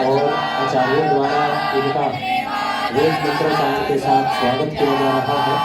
और आचार्यों द्वारा इनका वेद मंत्र चांद के साथ स्वागत किया जा रहा है।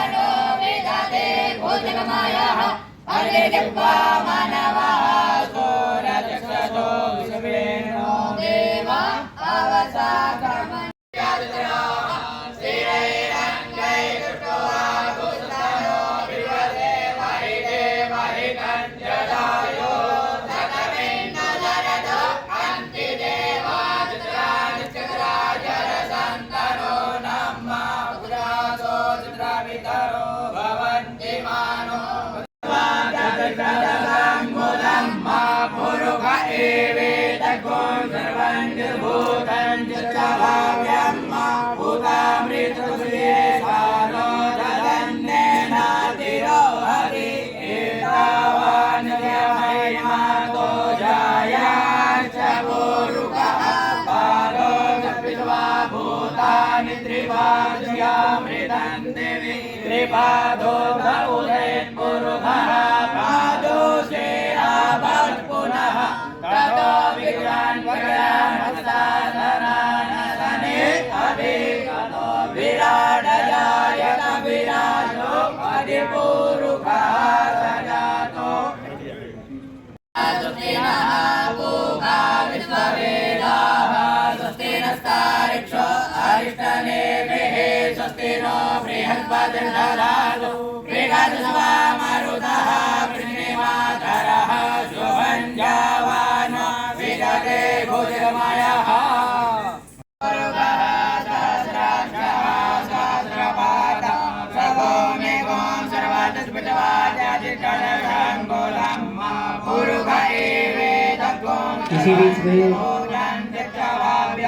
इसी बीच में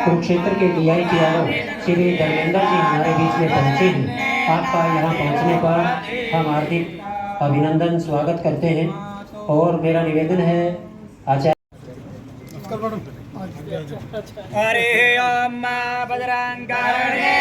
कुरुक्षेत्र के DI की आरव श्री धर्मेंद्र जी हमारे बीच में पहुंचे हैं। आपका यहाँ पहुंचने पर हम हार्दिक अभिनंदन स्वागत करते हैं और मेरा निवेदन है आचार्य हरे अम्मा भद्रां कारणे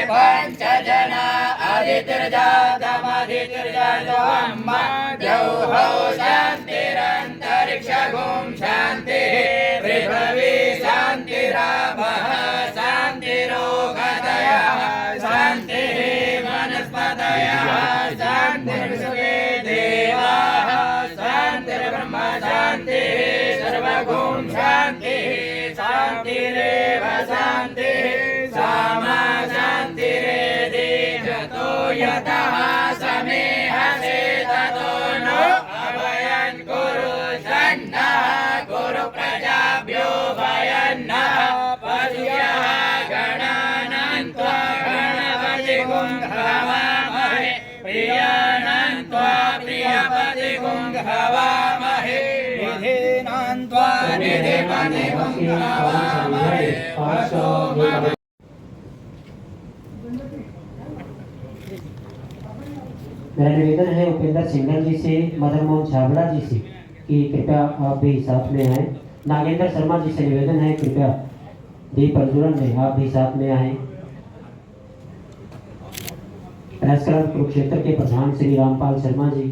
पंचजना आदित्यर्जातमधितिर्जातमम्मा द्यौः शान्तिरन्तरिक्षगुं शान्तिः पृथिवी शान्तिरापः शान्तिरोगतयः शान्तिः वनस्पतयः शान्तिर्विश्वे देवाः शान्तिर्ब्रह्म शान्तिः सर्वगुं शान्तिः शान्तिरेव शान्तिः सामा शान्तिरेधि जतो यतः समेहसे ततो नो अभयन् कुरु षण्णः कुरु प्रजाभ्यो भयन्नः पशुभ्यः गणानान् त्वा गणपतिगुं हवामहे प्रियाणान् त्वा प्रियपतिगुं हवामहे निधीनान् त्वा निधिपतिगुं हवामहे अशोभनम्। मेरा निवेदन है उपेंद्र सिंघल जी से, मदन मोहन छाबड़ा जी से कि कृपया आप भी साथ में आए। नागेंद्र शर्मा जी से निवेदन है कृपया दीप प्रज्वलन में आप भी साथ में आए। प्रेस क्लब कुरुक्षेत्र के प्रधान श्री रामपाल शर्मा जी,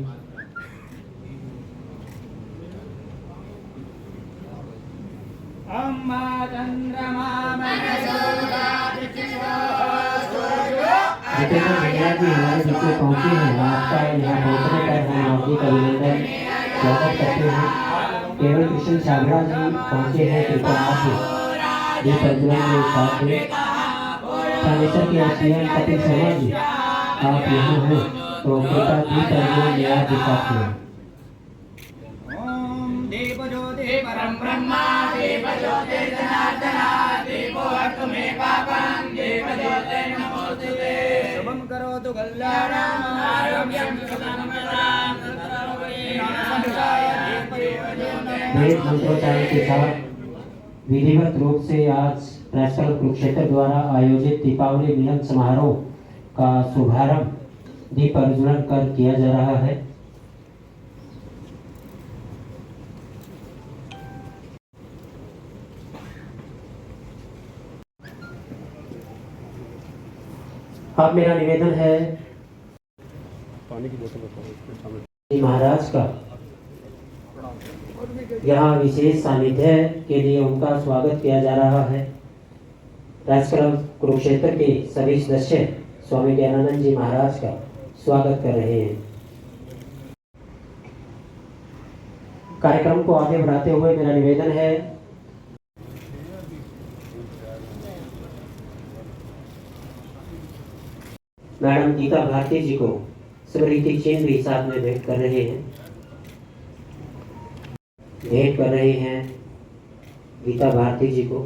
जितेंद्र भैया जी हमारे बीच में पहुंचे हैं। आपका यहाँ पहुंचने पर हम हार्दिक अभिनंदन स्वागत करते हैं। केवल कृष्ण छाबड़ा जी पहुंचे हैं, कृपया आप दीप प्रज्वलन में साथ दें। थानेसर के एसडीएम कपिल शर्मा जी आप यहाँ हैं तो कृपया दीप प्रज्वलन में आप भी साथ दें। देव ज्योति परम ब्रह्मा देव ज्योति जनार्दना देवो हर्तु मे पापं देव ज्योति नमोस्तुते शुभं करोतु कल्याणं आरोग्यं सुखसंपदां वेद मंत्रोच्चारण के साथ विधिवत रूप से आज प्रेस क्लब कुरुक्षेत्र द्वारा आयोजित दीपावली मिलन समारोह का शुभारंभ दीप प्रज्वलन कर किया जा रहा है। अब मेरा निवेदन है पानी की बोतल बताओ महाराज का यहाँ विशेष सानिध्य के लिए उनका स्वागत किया जा रहा है। प्रेस क्लब कुरुक्षेत्र के सभी सदस्य स्वामी ज्ञानानंद जी महाराज का स्वागत कर रहे हैं। कार्यक्रम को आगे बढ़ाते हुए मेरा निवेदन है मैडम गीता भारती जी को स्मृति चिन्ह भी साथ में भेंट कर रहे हैं। भेंट कर रहे हैं गीता भारती जी को।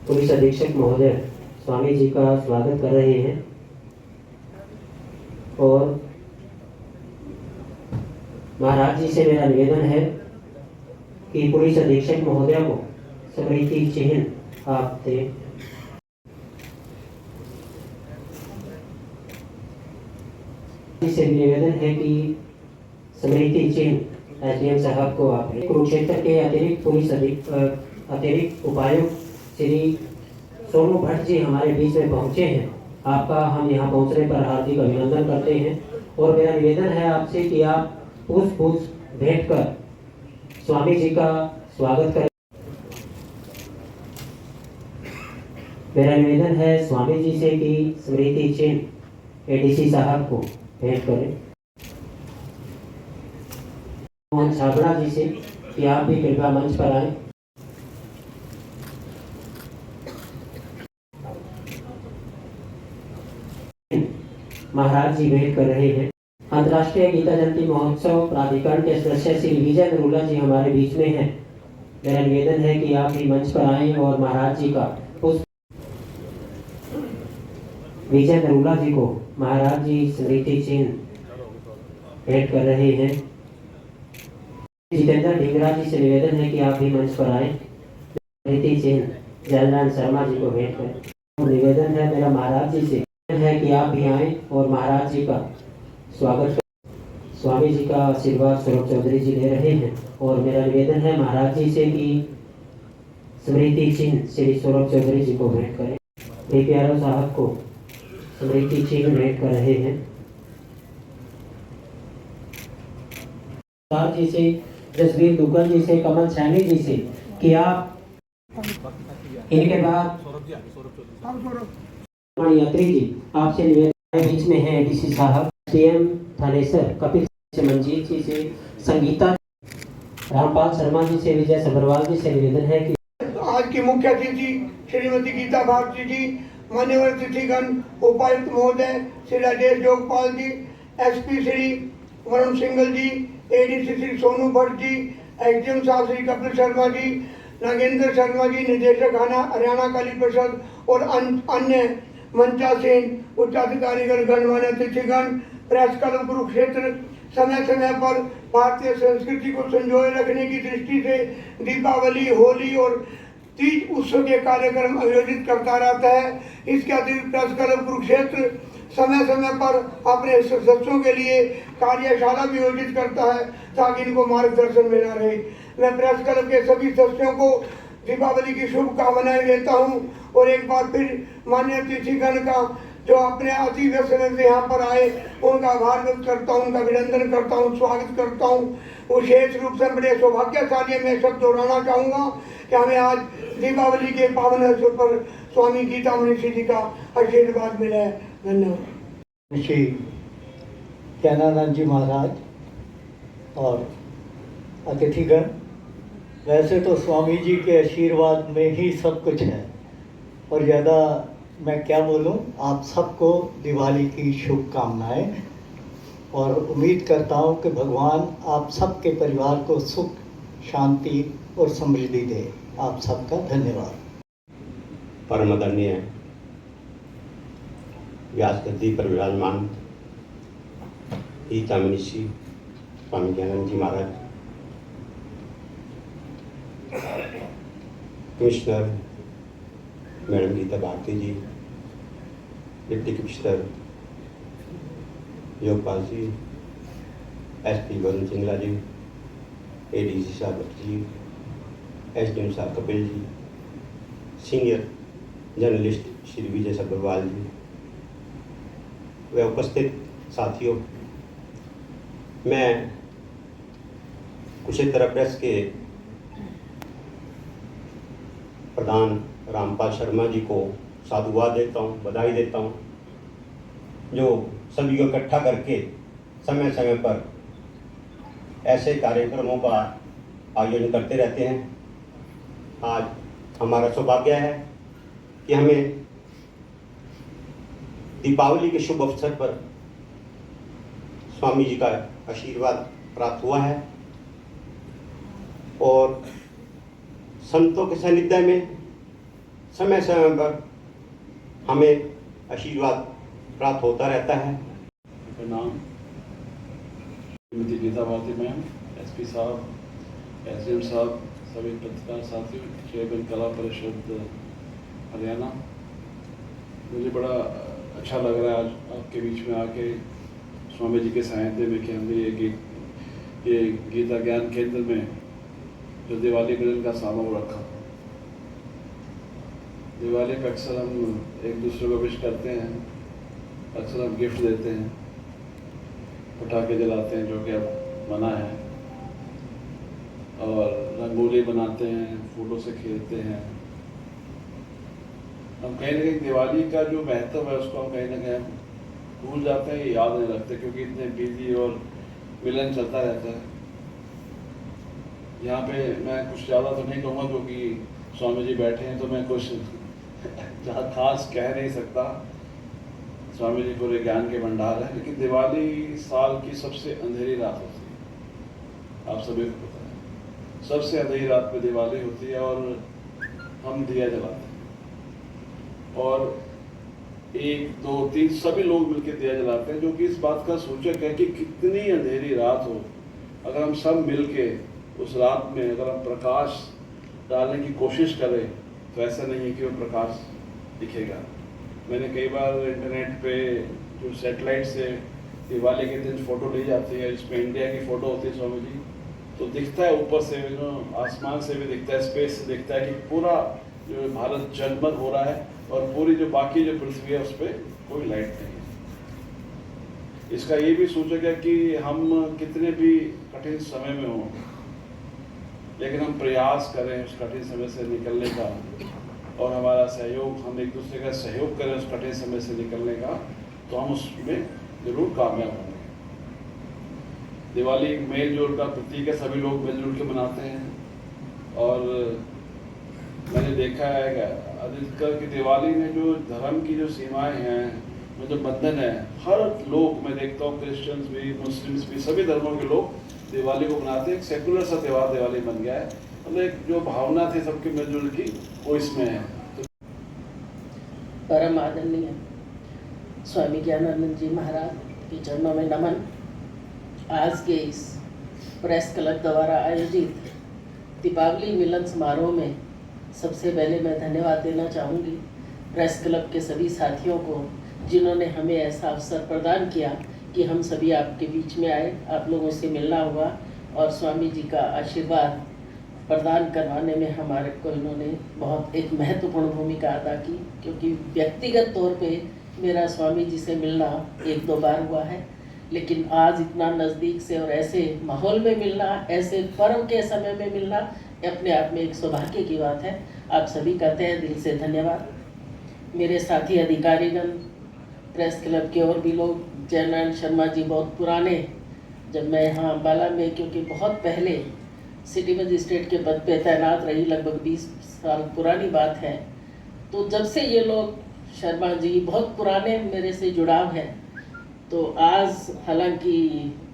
पुलिस अधीक्षक महोदय स्वामी जी का स्वागत कर रहे हैं और महाराज जी से मेरा निवेदन है कि पुलिस अधीक्षक महोदय को स्मृति चिन्ह आप दें। से निवेदन है कि स्मृति चिन्ह एसडीएम साहब को आप कुरुक्षेत्र के अतिरिक्त उपायुक्त श्री सोनू भट्ट जी हमारे बीच में पहुंचे हैं। आपका हम यहाँ पहुंचने पर हार्दिक अभिनंदन करते हैं और मेरा निवेदन है आपसे कि आप पुष्प भेंट कर स्वामी जी का स्वागत करें। मेरा निवेदन है स्वामी जी से कि स्मृति चिन्ह एडीसी साहब को भेंट करें। मोहन छाबड़ा जी से कि आप भी कृपया मंच पर आए। महाराज जी भेंट कर रहे हैं। अंतर्राष्ट्रीय गीता जयंती महोत्सव प्राधिकरण के सदस्य श्री विजय नरूला जी हमारे बीच में हैं। मेरा निवेदन है कि आप भी मंच पर आए और महाराज जी का विजय नरूला जी को महाराज जी स्मृति चिन्ह भेंट कर रहे हैं। जितेंद्र ढींगरा जी से निवेदन है कि आप भी मंच पर आए। स्मृति चिन्ह जयलाल शर्मा जी को भेंट करें। निवेदन है मेरा महाराज जी से है कि आप भी आए और महाराज जी का स्वागत करें। स्वामी जी का आशीर्वाद सौरभ चौधरी जी ले रहे हैं और मेरा निवेदन है महाराज जी से कि स्मृति चिन्ह श्री सौरभ चौधरी जी को भेंट करें। प्यारो साहब को स्मृति चिन्ह भेंट कर रहे हैं। जी से जसवीर दुग्गल जी से कमल सैनी जी से कि आप इनके बाद यात्री जी आपसे निवेदन बीच में है एडीसी साहब सीएम थानेसर कपिल से मंजीत जी से संगीता रामपाल शर्मा जी से विजय सब्रवाल जी से निवेदन है कि आज की मुख्य अतिथि श्रीमती गीता भारती जी, मान्यवर तिथिगण, उपायुक्त महोदय श्री राजेश जोगपाल जी, एसपी श्री वरुण सिंगल जी, एडीसी श्री सोनू भट्ट जी, एसडीएम साहब श्री कपिल शर्मा जी, नागेंद्र शर्मा जी, निदेशक हरियाणा काली परिषद और अन्य मंचासीन उच्चाधिकारीगण, गणमान्य अतिथिगण, प्रेस क्लब कुरुक्षेत्र समय समय पर भारतीय संस्कृति को संजोए रखने की दृष्टि से दीपावली, होली और तीज उत्सव के कार्यक्रम आयोजित करता रहता है। इसके अतिरिक्त प्रेस क्लब कुरुक्षेत्र समय समय पर अपने सदस्यों के लिए कार्यशाला भी आयोजित करता है ताकि इनको मार्गदर्शन मिला रहे। मैं प्रेस क्लब के सभी सदस्यों को दीपावली की शुभकामनाएं देता हूं और एक बार फिर माननीय अतिथिगण का जो अपने अति व्यस्त से यहाँ पर आए उनका आभार व्यक्त करता हूँ, उनका अभिनंदन करता हूँ, स्वागत करता हूँ। विशेष रूप से बड़े सौभाग्यशाली मैं शब्द दोहराना चाहूँगा कि हमें आज दीपावली के पावन अवसर पर स्वामी गीता मनीषी जी का आशीर्वाद मिला है। धन्यवाद। श्री ज्ञानानंद जी महाराज और अतिथिगण, वैसे तो स्वामी जी के आशीर्वाद में ही सब कुछ है और ज़्यादा मैं क्या बोलूं, आप सबको दिवाली की शुभकामनाएं और उम्मीद करता हूं कि भगवान आप सबके परिवार को सुख, शांति और समृद्धि दे। आप सबका धन्यवाद। परम आदरणीय व्यास गद्दी पर विराजमान गीता मनीषी स्वामी ज्ञानंद जी महाराज, कमिश्नर मैडम गीता भारती जी, डिप्टी कमिश्नर योगपाल जी, एसपी वरुण सिंगला जी, एडीसी साहब जी, एसडीएम साहब कपिल जी, सीनियर जर्नलिस्ट श्री विजय सब्बरवाल जी, वे उपस्थित साथियों, मैं कुशेतर प्रेस के प्रधान रामपाल शर्मा जी को साधुवाद देता हूँ, बधाई देता हूँ, जो सभी को इकट्ठा करके समय समय पर ऐसे कार्यक्रमों का आयोजन करते रहते हैं। आज हमारा सौभाग्य है कि हमें दीपावली के शुभ अवसर पर स्वामी जी का आशीर्वाद प्राप्त हुआ है और संतों के सानिध्य में समय समय पर हमें आशीर्वाद प्राप्त होता रहता है। नाम श्रीमती गीता भारती मैम, एसपी साहब, एसडीएम साहब, सभी पत्रकार साथियों, चेयरमैन कला परिषद हरियाणा, मुझे बड़ा अच्छा लग रहा है आज आपके बीच में आके स्वामी जी के सानिध्य में कि हमने ये गीता ज्ञान केंद्र में जो दिवाली मिलन का समारोह रखा। दिवाली पे अक्सर हम एक दूसरे को विश करते हैं, अक्सर हम गिफ्ट देते हैं, पटाखे जलाते हैं जो कि अब मना है, और रंगोली बनाते हैं, फूलों से खेलते हैं। हम कहीं ना कहीं दिवाली का जो महत्व है उसको हम कहीं ना कहीं भूल जाते हैं, याद नहीं रखते, क्योंकि इतने बिजी और मिलन चलता रहता है। यहाँ पे मैं कुछ ज़्यादा तो नहीं कहूँगा क्योंकि स्वामी जी बैठे हैं, तो मैं कुछ ज़्यादा खास कह नहीं सकता। स्वामी जी पूरे ज्ञान के भंडार है, लेकिन दिवाली साल की सबसे अंधेरी रात होती है, आप सभी को पता है। सबसे अंधेरी रात में दिवाली होती है और हम दिया जलाते हैं, और 1, 2, 3 सभी लोग मिलकर दिया जलाते हैं, जो कि इस बात का सूचक है कि कितनी अंधेरी रात हो, अगर हम सब मिलके उस रात में अगर हम प्रकाश डालने की कोशिश करें तो ऐसा नहीं है कि वो प्रकाश दिखेगा। मैंने कई बार इंटरनेट पे जो सैटेलाइट से दिवाली के दिन फ़ोटो ली जाती है, जिसमें इंडिया की फ़ोटो होती है स्वामी जी, तो दिखता है ऊपर से, आसमान से भी दिखता है, स्पेस से दिखता है कि पूरा जो भारत जगमग हो रहा है और पूरी जो बाकी जो पृथ्वी है उस पर कोई लाइट नहीं है। इसका ये भी सूचक है कि हम कितने भी कठिन समय में हों, लेकिन हम प्रयास करें उस कठिन समय से निकलने का, और हमारा सहयोग, हम एक दूसरे का सहयोग करें उस कठिन समय से निकलने का, तो हम उसमें जरूर कामयाब होंगे। दिवाली मेल जोल का प्रतीक है, सभी लोग मिलजुल के मनाते हैं, और मैंने देखा है अधिकतर कि दिवाली में जो धर्म की जो सीमाएं हैं, जो बंधन है, हर लोग, मैं देखता हूँ क्रिश्चियंस भी, मुस्लिम्स भी, सभी धर्मों के लोग दिवाली को मनाते हैं। एक सेकुलर सा त्यौहार दिवाली बन गया है, मतलब एक जो भावना थी सबके मिलजुल की वो इसमें है। परम आदरणीय स्वामी ज्ञानानंद जी महाराज के चरणों में नमन। आज के इस प्रेस क्लब द्वारा आयोजित दीपावली मिलन समारोह में सबसे पहले मैं धन्यवाद देना चाहूँगी प्रेस क्लब के सभी साथियों को, जिन्होंने हमें ऐसा अवसर प्रदान किया कि हम सभी आपके बीच में आए, आप लोगों से मिलना हुआ और स्वामी जी का आशीर्वाद प्रदान करवाने में हमारे को इन्होंने बहुत एक महत्वपूर्ण भूमिका अदा की, क्योंकि व्यक्तिगत तौर पे मेरा स्वामी जी से मिलना 1-2 बार हुआ है, लेकिन आज इतना नज़दीक से और ऐसे माहौल में मिलना, ऐसे पर्व के समय में मिलना अपने आप में एक सौभाग्य की बात है। आप सभी का तहे दिल से धन्यवाद। मेरे साथी अधिकारीगण, प्रेस क्लब के और भी लोग, जयनारायण शर्मा जी बहुत पुराने, जब मैं यहाँ अम्बाला में, क्योंकि बहुत पहले सिटी मजिस्ट्रेट के पद पे तैनात रही, लगभग 20 साल पुरानी बात है, तो जब से ये लोग, शर्मा जी बहुत पुराने मेरे से जुड़ाव है। तो आज हालांकि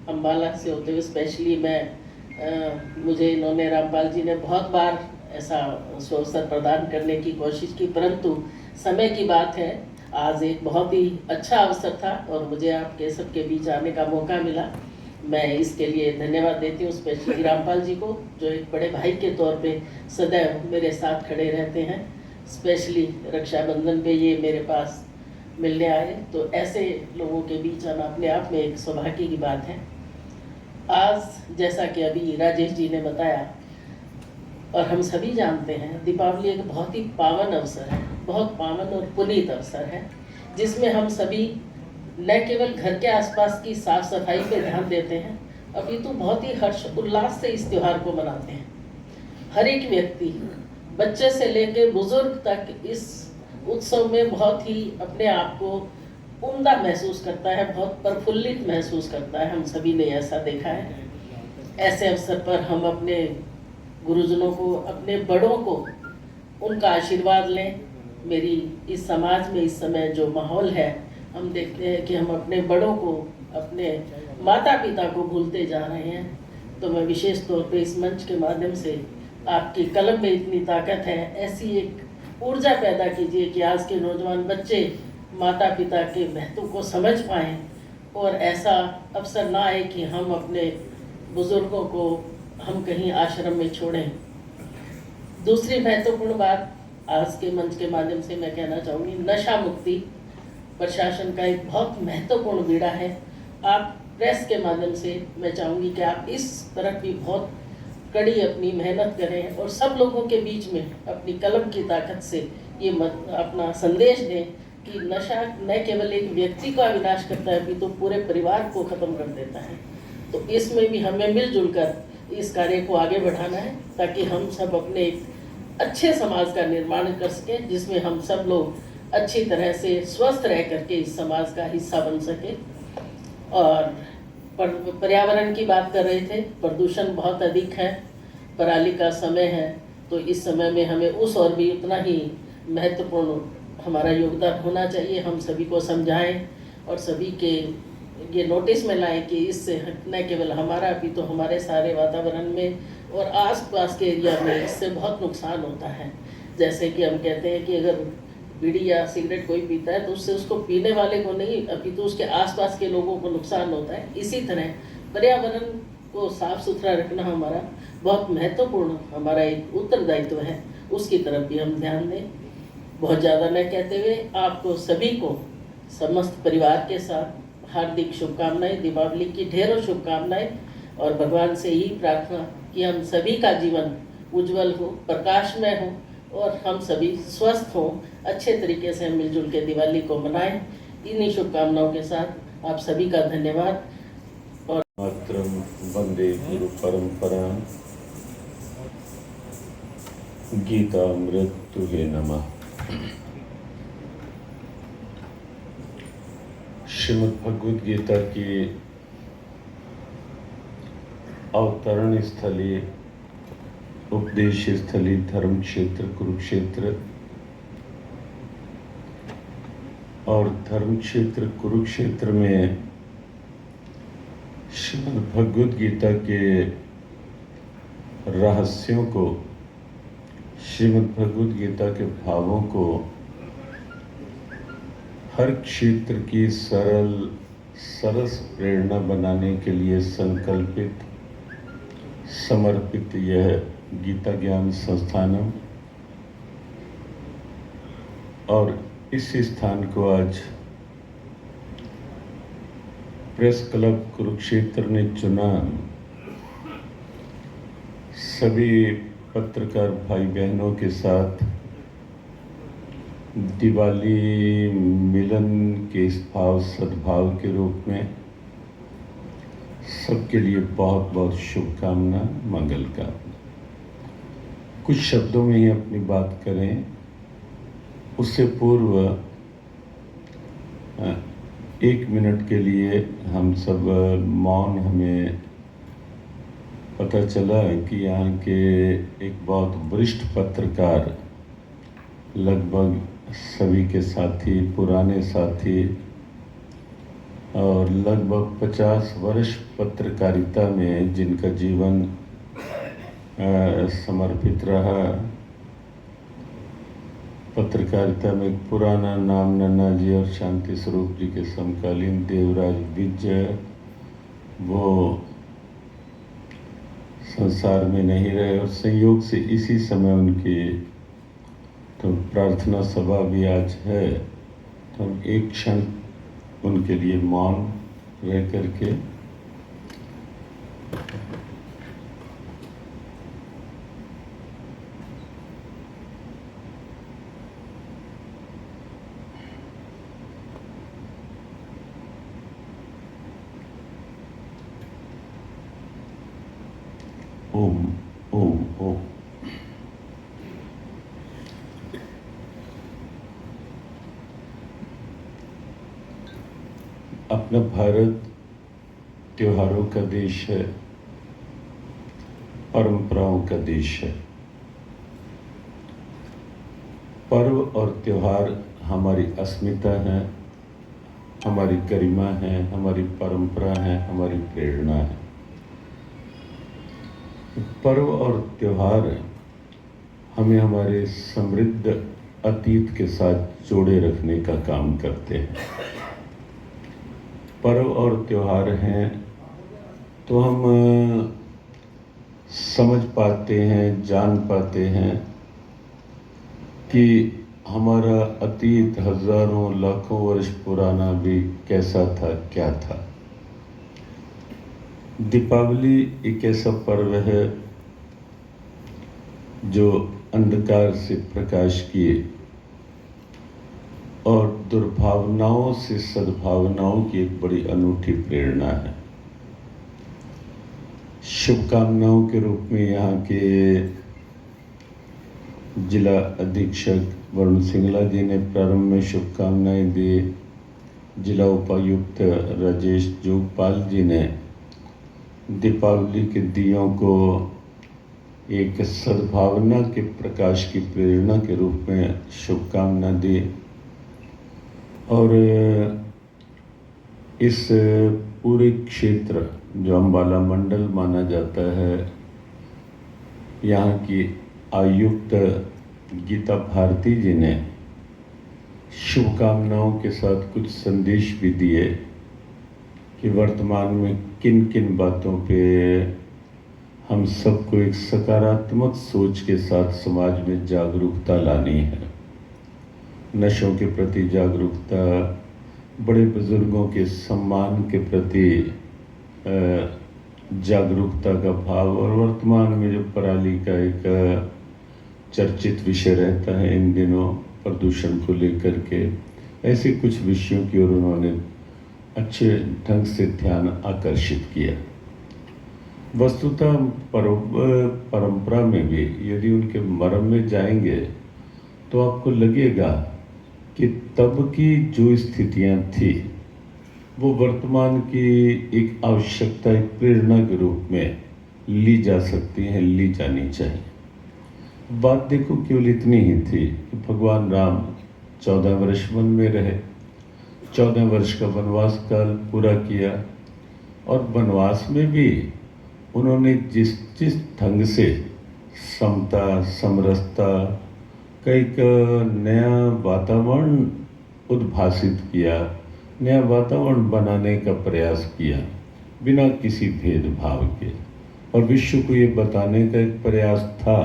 अम्बाला से होते हुए स्पेशली मैं मुझे इन्होंने, रामपाल जी ने बहुत बार ऐसा अवसर प्रदान करने की कोशिश की, परंतु समय की बात है। आज एक बहुत ही अच्छा अवसर था और मुझे आपके सबके बीच आने का मौका मिला। मैं इसके लिए धन्यवाद देती हूँ स्पेशली रामपाल जी को, जो एक बड़े भाई के तौर पे सदैव मेरे साथ खड़े रहते हैं। स्पेशली रक्षाबंधन पे ये मेरे पास मिलने आए, तो ऐसे लोगों के बीच आना अपने आप में एक सौभाग्य की बात है। आज जैसा कि अभी राजेश जी ने बताया और हम सभी जानते हैं, दीपावली एक बहुत ही पावन अवसर है, बहुत पावन और पुनीत अवसर है, जिसमें हम सभी न केवल घर के आसपास की साफ सफाई पे ध्यान देते हैं, अपितु बहुत ही हर्ष उल्लास से इस त्योहार को मनाते हैं। हर एक व्यक्ति, बच्चे से लेकर बुजुर्ग तक, इस उत्सव में बहुत ही अपने आप को उम्दा महसूस करता है, बहुत प्रफुल्लित महसूस करता है। हम सभी ने ऐसा देखा है। ऐसे अवसर पर हम अपने गुरुजनों को, अपने बड़ों को, उनका आशीर्वाद लें। मेरी इस समाज में इस समय जो माहौल है, हम देखते हैं कि हम अपने बड़ों को, अपने माता पिता को भूलते जा रहे हैं। तो मैं विशेष तौर पे इस मंच के माध्यम से आपकी कलम में इतनी ताकत है, ऐसी एक ऊर्जा पैदा कीजिए कि आज के नौजवान बच्चे माता पिता के महत्व को समझ पाएँ और ऐसा अवसर ना आए कि हम अपने बुजुर्गों को हम कहीं आश्रम में छोड़ें। दूसरी महत्वपूर्ण बात आज के मंच के माध्यम से मैं कहना चाहूँगी, नशा मुक्ति प्रशासन का एक बहुत महत्वपूर्ण बीड़ा है। आप प्रेस के माध्यम से मैं चाहूँगी कि आप इस तरफ भी बहुत कड़ी अपनी मेहनत करें और सब लोगों के बीच में अपनी कलम की ताकत से ये अपना संदेश दें कि नशा न केवल एक व्यक्ति का विनाश करता है, अपितु पूरे परिवार को ख़त्म कर देता है। तो इसमें भी हमें मिलजुल कर इस कार्य को आगे बढ़ाना है, ताकि हम सब अपने एक अच्छे समाज का निर्माण कर सकें, जिसमें हम सब लोग अच्छी तरह से स्वस्थ रह करके इस समाज का हिस्सा बन सके। और पर्यावरण की बात कर रहे थे, प्रदूषण बहुत अधिक है, पराली का समय है, तो इस समय में हमें उस और भी उतना ही महत्वपूर्ण हमारा योगदान होना चाहिए। हम सभी को समझाएं और सभी के ये नोटिस में लाएं कि इससे न केवल हमारा भी तो हमारे सारे वातावरण में और आसपास के एरिया में इससे बहुत नुकसान होता है। जैसे कि हम कहते हैं कि अगर बीड़ी या सिगरेट कोई पीता है तो उससे उसको पीने वाले को नहीं, अपितु उसके आसपास के लोगों को नुकसान होता है। इसी तरह पर्यावरण को साफ सुथरा रखना हमारा बहुत महत्वपूर्ण हमारा एक उत्तरदायित्व है, उसकी तरफ भी हम ध्यान दें। बहुत ज़्यादा न कहते हुए आपको सभी को समस्त परिवार के साथ हार्दिक शुभकामनाएं, दीपावली की ढेरों शुभकामनाएं, और भगवान से ही प्रार्थना कि हम सभी का जीवन उज्जवल हो, प्रकाशमय हो और हम सभी स्वस्थ हों, अच्छे तरीके से मिलजुल के दिवाली को मनाएं। इन्हीं शुभकामनाओं के साथ आप सभी का धन्यवाद। और मातरम वंदे गुरु परंपरा, गीतामृत तुहे नमः। श्रीमद् भगवद गीता की अवतरण स्थली, उपदेश स्थली, धर्म क्षेत्र कुरुक्षेत्र, और धर्म क्षेत्र कुरुक्षेत्र में श्रीमद् भगवद गीता के रहस्यों को, श्रीमद् भगवद गीता के भावों को हर क्षेत्र की सरस प्रेरणा बनाने के लिए संकल्पित, समर्पित यह गीता ज्ञान संस्थानम, और इस स्थान को आज प्रेस क्लब कुरुक्षेत्र ने चुना। सभी पत्रकार भाई बहनों के साथ दिवाली मिलन के इस भाव सद्भाव के रूप में सबके लिए बहुत बहुत शुभकामना, मंगल का। कुछ शब्दों में ही अपनी बात करें, उससे पूर्व 1 मिनट के लिए हम सब मौन, हमें पता चला कि यहाँ के एक बहुत वरिष्ठ पत्रकार, लगभग सभी के साथी, पुराने साथी, और लगभग 50 वर्ष पत्रकारिता में जिनका जीवन समर्पित रहा। पत्रकारिता में एक पुराना नाम नन्ना जी और शांति स्वरूप जी के समकालीन देवराज विजय, वो संसार में नहीं रहे और संयोग से इसी समय उनकी तो प्रार्थना सभा भी आज है, तो हम एक क्षण उनके लिए मौन रह करके ओम ओम ओम। अपना भारत त्योहारों का देश है, परंपराओं का देश है। पर्व और त्योहार हमारी अस्मिता है, हमारी गरिमा है, हमारी परंपरा है, हमारी प्रेरणा है। पर्व और त्योहार हमें हमारे समृद्ध अतीत के साथ जोड़े रखने का काम करते हैं। पर्व और त्योहार हैं तो हम समझ पाते हैं, जान पाते हैं कि हमारा अतीत हजारों लाखों वर्ष पुराना भी कैसा था, क्या था। दीपावली एक ऐसा पर्व है जो अंधकार से प्रकाश किए और दुर्भावनाओं से सद्भावनाओं की एक बड़ी अनूठी प्रेरणा है। शुभकामनाओं के रूप में यहाँ के जिला अधीक्षक वरुण सिंगला जी ने प्रारंभ में शुभकामनाएं दी। जिला उपायुक्त राजेश जोगपाल जी ने दीपावली के दियों को एक सद्भावना के प्रकाश की प्रेरणा के रूप में शुभकामना दी। और इस पूरे क्षेत्र जो अम्बाला मंडल माना जाता है, यहाँ की आयुक्त गीता भारती जी ने शुभकामनाओं के साथ कुछ संदेश भी दिए कि वर्तमान में किन किन बातों पे हम सबको एक सकारात्मक सोच के साथ समाज में जागरूकता लानी है। नशों के प्रति जागरूकता, बड़े बुजुर्गों के सम्मान के प्रति जागरूकता का भाव, और वर्तमान में जो पराली का एक चर्चित विषय रहता है इन दिनों प्रदूषण को लेकर के, ऐसे कुछ विषयों की ओर उन्होंने अच्छे ढंग से ध्यान आकर्षित किया। वस्तुतः परंपरा में भी यदि उनके मर्म में जाएंगे तो आपको लगेगा कि तब की जो स्थितियां थी वो वर्तमान की एक आवश्यकता, एक प्रेरणा के रूप में ली जा सकती हैं, ली जानी चाहिए। बात देखो केवल इतनी ही थी कि भगवान राम 14 वर्ष वन में रहे, 14 वर्ष का वनवास काल पूरा किया, और वनवास में भी उन्होंने जिस ढंग से समता, समरसता का एक नया वातावरण उद्भासित किया, नया वातावरण बनाने का प्रयास किया बिना किसी भेदभाव के, और विश्व को ये बताने का एक प्रयास था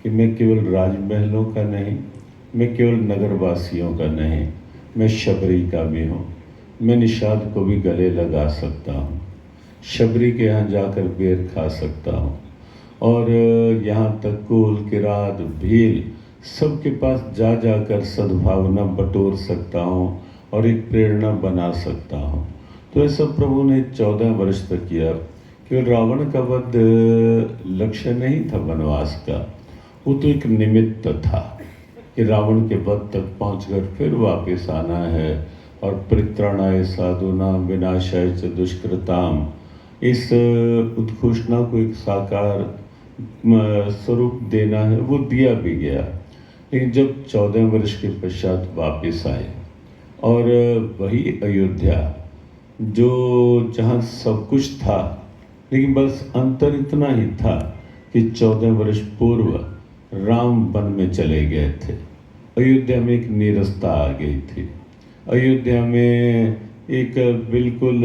कि मैं केवल राजमहलों का नहीं, मैं केवल नगरवासियों का नहीं, मैं शबरी का भी हूँ, मैं निषाद को भी गले लगा सकता हूँ, शबरी के यहाँ जाकर बेर खा सकता हूँ, और यहाँ तक कोल, किरात, भील सबके पास जा जाकर सद्भावना बटोर सकता हूँ और एक प्रेरणा बना सकता हूँ। तो ऐसा प्रभु ने 14 वर्ष तक किया। केवल रावण का वध लक्ष्य नहीं था वनवास का, वो तो एक निमित्त था कि रावण के वध तक पहुंचकर फिर वापस आना है और परित्राणाय साधूनां विनाशाय च दुष्कृताम, इस उद्घोषणा को एक साकार स्वरूप देना है। वो दिया भी गया, लेकिन जब 14 वर्ष के पश्चात वापस आए और वही अयोध्या जो जहाँ सब कुछ था, लेकिन बस अंतर इतना ही था कि 14 वर्ष पूर्व राम वन में चले गए थे। अयोध्या में एक नीरसता आ गई थी। अयोध्या में एक बिल्कुल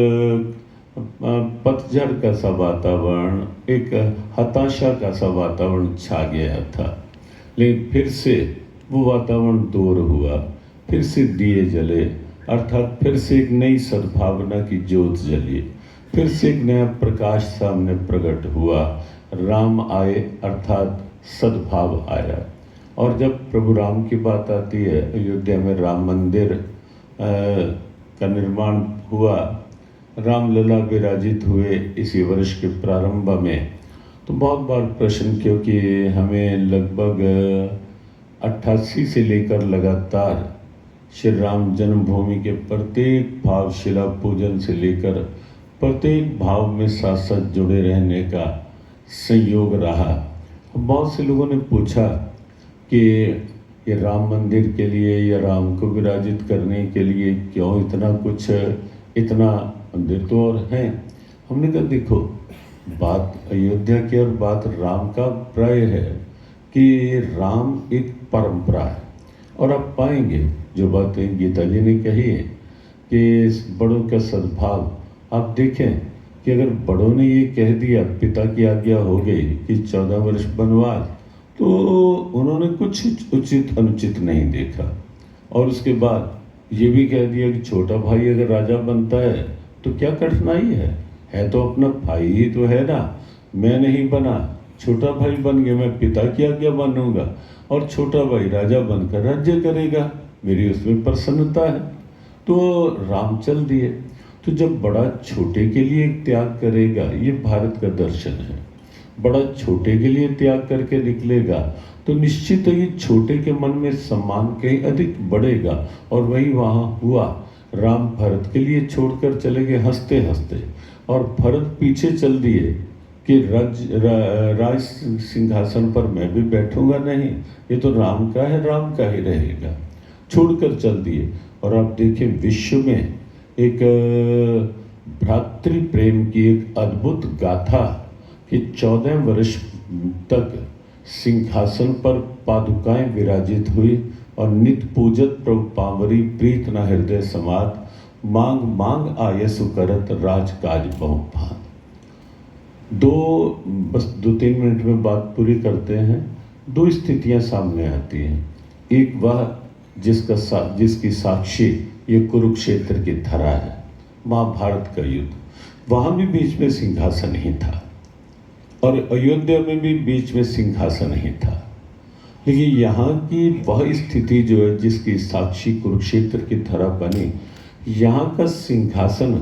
पतझड़ का सा वातावरण, एक हताशा का सा वातावरण छा गया था। लेकिन फिर से वो वातावरण दूर हुआ, फिर से दिए जले, अर्थात फिर से एक नई सद्भावना की ज्योत जली, फिर से एक नया प्रकाश सामने प्रकट हुआ। राम आए अर्थात सद्भाव आया। और जब प्रभु राम की बात आती है, अयोध्या में राम मंदिर का निर्माण हुआ, रामलला विराजित हुए इसी वर्ष के प्रारंभ में, तो बहुत बार प्रश्न, क्योंकि हमें लगभग 88 से लेकर लगातार श्री राम जन्मभूमि के प्रत्येक भाव, शिला पूजन से लेकर प्रत्येक भाव में साथ साथ जुड़े रहने का संयोग रहा। बहुत से लोगों ने पूछा कि ये राम मंदिर के लिए या राम को विराजित करने के लिए क्यों इतना कुछ, इतना मंदिर तो और हैं। हमने कहा देखो, बात अयोध्या की और बात राम का प्राय है कि राम एक परंपरा है। और आप पाएंगे जो बातें गीता जी ने कही है कि बड़ों का सद्भाव, आप देखें कि अगर बड़ों ने ये कह दिया, पिता की आज्ञा हो गई कि 14 वर्ष वनवास, तो उन्होंने कुछ उचित अनुचित नहीं देखा। और उसके बाद ये भी कह दिया कि छोटा भाई अगर राजा बनता है तो क्या कठिनाई है तो अपना भाई ही तो है ना। मैं नहीं बना, छोटा भाई बन गया, मैं पिता की आज्ञा मानूंगा और छोटा भाई राजा बनकर राज्य करेगा, मेरी उसमें प्रसन्नता है। तो राम चल दिए। तो जब बड़ा छोटे के लिए त्याग करेगा, ये भारत का दर्शन है, बड़ा छोटे के लिए त्याग करके निकलेगा तो निश्चित ही छोटे के मन में सम्मान कहीं अधिक बढ़ेगा। और वही वहाँ हुआ। राम भरत के लिए छोड़कर चले गए हंसते हंसते, और भरत पीछे चल दिए कि राज सिंहासन पर मैं भी बैठूंगा नहीं, ये तो राम का है, राम का ही रहेगा, छोड़कर चल दिए। और आप देखिए विश्व में एक भ्रातृ प्रेम की एक अद्भुत गाथा कि 14 वर्ष तक सिंहासन पर पादुकाएं विराजित हुई और नित पूजत प्रभु पावरी प्रीत न हृदय समात, मांग मांग आयसु करत राजकाज बहु भात। बस 2-3 मिनट में बात पूरी करते हैं। 2 स्थितियां सामने आती हैं। एक वह जिसकी साक्षी ये कुरुक्षेत्र की धरा है, महाभारत का युद्ध। वहाँ भी बीच में सिंहासन ही था और अयोध्या में भी बीच में सिंहासन ही था। लेकिन यहाँ की वह स्थिति जो है जिसकी साक्षी कुरुक्षेत्र की धरा बनी, यहाँ का सिंहासन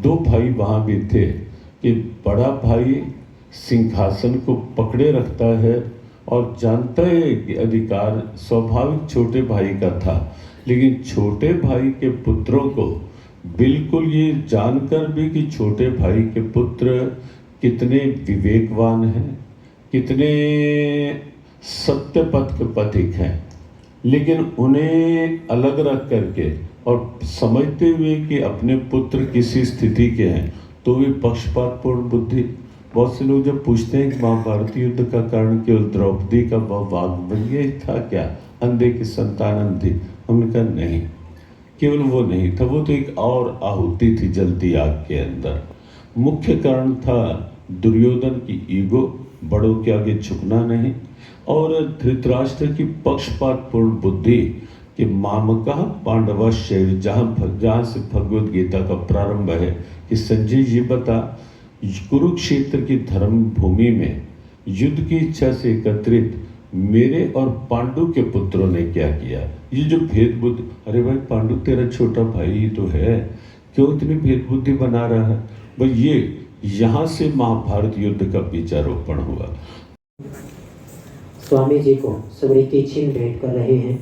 2 भाई वहाँ भी थे कि बड़ा भाई सिंहासन को पकड़े रखता है और जानता है कि अधिकार स्वाभाविक छोटे भाई का था, लेकिन छोटे भाई के पुत्रों को बिल्कुल ये जानकर भी कि छोटे भाई के पुत्र कितने विवेकवान हैं, कितने सत्य पथ के पथिक हैं, लेकिन उन्हें अलग रख करके और समझते हुए कि अपने पुत्र किसी स्थिति के हैं तो भी पक्षपातपूर्ण बुद्धि। बहुत से लोग जब पूछते हैं कि महाभारत युद्ध का कारण केवल द्रौपदी का वाग्वज्ञ ही था क्या, अंधे की संतान अंधी, हमने कहा नहीं, केवल वो नहीं था, वो तो एक और आहुति थी जलती आग के अंदर। मुख्य कारण था दुर्योधन की ईगो, बड़ों के आगे झुकना नहीं, और धृतराष्ट्र की पक्षपातपूर्ण बुद्धि कि मामका पांडवश्चैव, जहाँ से भगवद गीता का प्रारंभ है कि संजय जी बता, कुरुक्षेत्र की धर्म भूमि में युद्ध की इच्छा से एकत्रित मेरे और पांडु के पुत्रों ने क्या किया। ये जो भेद बुद्धि, अरे भाई पांडु तेरा छोटा भाई ही तो है, क्यों इतनी भेद बुद्धि बना रहा है भाई। ये यहाँ से महाभारत युद्ध का बीजारोपण हुआ। स्वामी जी को स्मृति चिन्ह भेंट कर रहे हैं।